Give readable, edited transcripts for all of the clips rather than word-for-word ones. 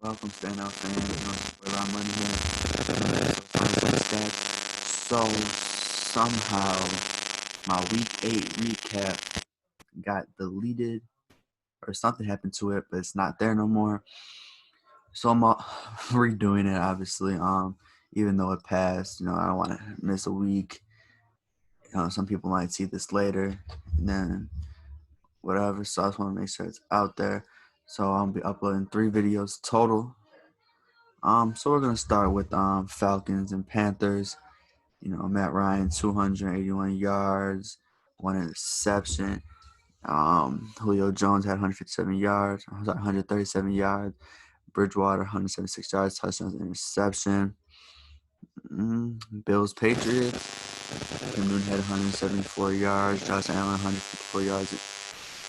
Welcome, Standout Fans. We're on money here. So somehow my week 8 recap got deleted or something happened to it, but it's not there no more. So I'm redoing it, obviously. Even though it passed, I don't want to miss a week. Some people might see this later, and then whatever. So I just want to make sure it's out there. So I'll be uploading 3 videos total. So we're gonna start with Falcons and Panthers. Matt Ryan, 281 yards, 1 interception. Julio Jones had 157 yards, 137 yards. Bridgewater, 176 yards, touchdowns, interception. Bills, Patriots. Cam Newton had 174 yards. Josh Allen, 154 yards,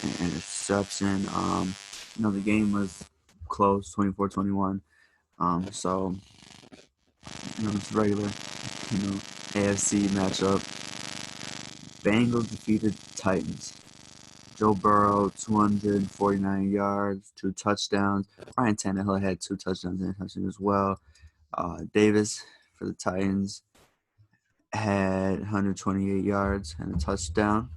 and interception. The game was close, 24-21. So it's regular, AFC matchup. Bengals defeated Titans. Joe Burrow, 249 yards, 2 touchdowns. Ryan Tannehill had 2 touchdowns and interception as well. Davis for the Titans had 128 yards and a touchdown.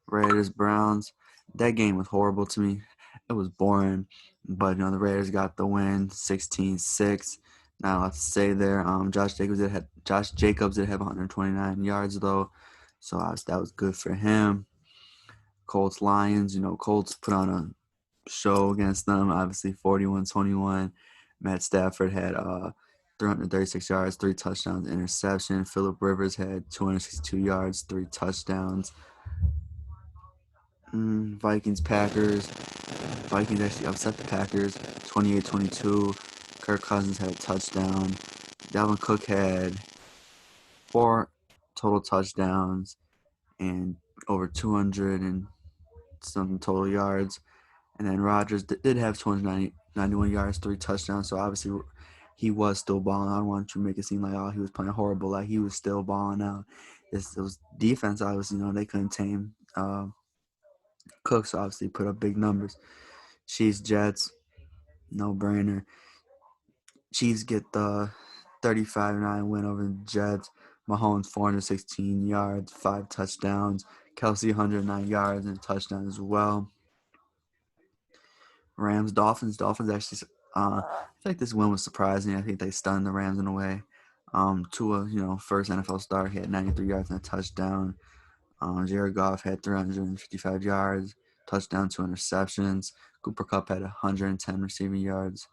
Raiders, Browns. That game was horrible to me. It was boring, but the Raiders got the win, 16-6. Not a lot to say there. Josh Jacobs did have 129 yards though, so that was good for him. Colts, Lions. Colts put on a show against them. Obviously, 41-21. Matt Stafford had 336 yards, 3 touchdowns, interception. Phillip Rivers had 262 yards, 3 touchdowns. Vikings, Packers. Vikings actually upset the Packers, 28-22. Kirk Cousins had a touchdown. Dalvin Cook had 4 total touchdowns and over 200 and something total yards. And then Rodgers did have 291 yards, 3 touchdowns. So obviously he was still balling. I don't want you to make it seem like he was playing horrible. Like he was still balling out. It was defense. Obviously, they couldn't tame Cooks. Obviously put up big numbers. Chiefs, Jets, no brainer. Chiefs get the 35-9 win over the Jets. Mahomes 416 yards, 5 touchdowns. Kelsey 109 yards and a touchdown as well. Rams, Dolphins. Dolphins actually, I feel like this win was surprising. I think they stunned the Rams in a way. Tua, first NFL star, he had 93 yards and a touchdown. Jared Goff had 355 yards, touchdown, 2 interceptions. Cooper Kupp had 110 receiving yards.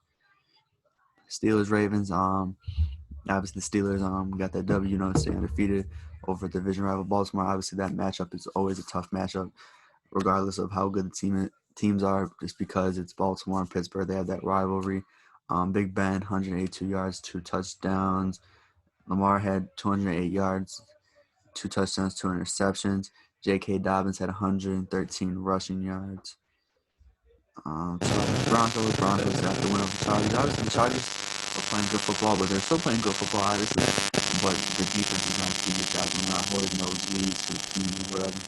Steelers, Ravens. Obviously the Steelers got that W, stay undefeated over division rival Baltimore. Obviously that matchup is always a tough matchup, regardless of how good the teams are, just because it's Baltimore and Pittsburgh. They have that rivalry. Big Ben, 182 yards, 2 touchdowns. Lamar had 208 yards, 2 touchdowns, 2 interceptions. J.K. Dobbins had 113 rushing yards. Broncos got the win over the Chargers. Obviously, the Chargers are playing good football, but they're still playing good football, obviously. But the defense is not keeping the job. They're not holding those leads to the team or whatever,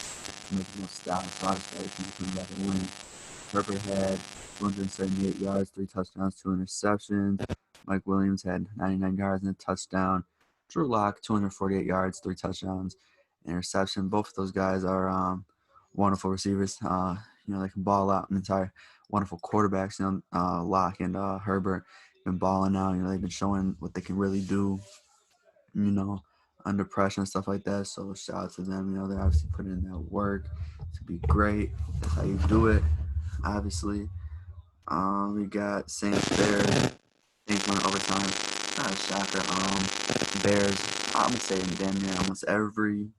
making no stops. So obviously, every team coming back and win. Herbert had 278 yards, 3 touchdowns, 2 interceptions. Mike Williams had 99 yards and a touchdown. Drew Lock, 248 yards, 3 touchdowns, interception. Both of those guys are wonderful receivers. They can ball out. Wonderful quarterbacks. Lock and Herbert been balling out. They've been showing what they can really do. Under pressure and stuff like that. So shout out to them. They're obviously putting in that work to be great. That's how you do it. Obviously, we got Saints, Bears. Saints won overtime. Not a shocker. Bears. I'm gonna say in damn near almost every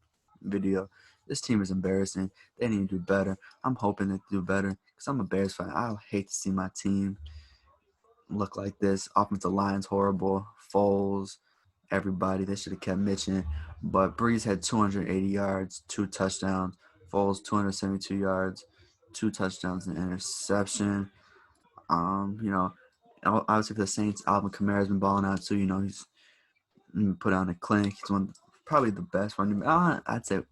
video, this team is embarrassing. They need to do better. I'm hoping they do better because I'm a Bears fan. I hate to see my team look like this. Offensive line's horrible. Foles, everybody. They should have kept Mitchell. But Breeze had 280 yards, 2 touchdowns. Foles 272 yards, 2 touchdowns and interception. Obviously for the Saints, Alvin Kamara's been balling out too. He's put on a clinic. He's probably the best running back. I'd say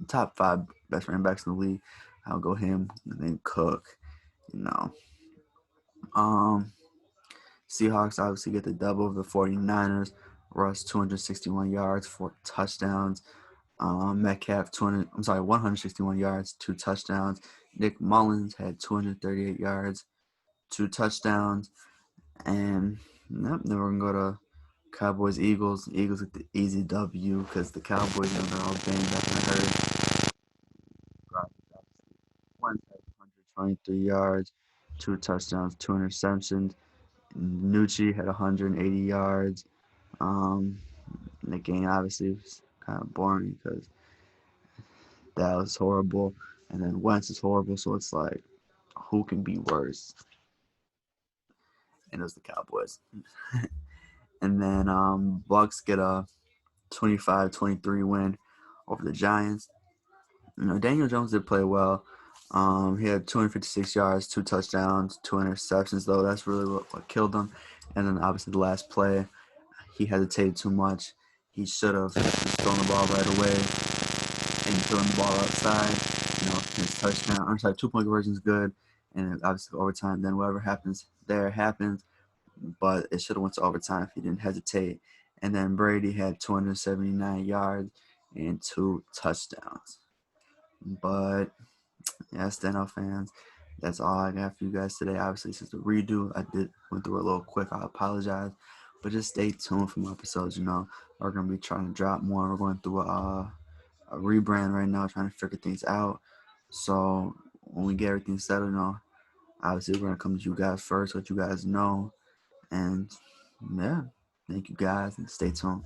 top 5 best running backs in the league. I'll go him and then Cook. Seahawks obviously get the double over the 49ers. Russ 261 yards, 4 touchdowns. Metcalf 161 yards, 2 touchdowns. Nick Mullins had 238 yards, 2 touchdowns. And yep, then we're gonna go to Cowboys Eagles. Eagles get the easy W because the Cowboys they're all banged up and hurt. One had 123 yards, 2 touchdowns, 2 interceptions. Nucci had 180 yards. The game obviously was kind of boring because that was horrible, and then Wentz is horrible. So it's like, who can be worse? And it was the Cowboys. And then Bucks get a 25-23 win over the Giants. Daniel Jones did play well. He had 256 yards, 2 touchdowns, 2 interceptions, though. That's really what killed him. And then obviously the last play, he hesitated too much. He should have just thrown the ball right away and throwing the ball outside. His touchdown, 2-point conversion is good. And obviously overtime, then whatever happens there happens. But it should have went to overtime if he didn't hesitate. And then Brady had 279 yards and 2 touchdowns. But yeah, Standout Fans, that's all I got for you guys today. Obviously, this is a redo. I went through it a little quick. I apologize. But just stay tuned for more episodes. We're going to be trying to drop more. We're going through a rebrand right now, trying to figure things out. So when we get everything settled, obviously we're going to come to you guys first, let you guys know. And yeah, thank you guys and stay tuned.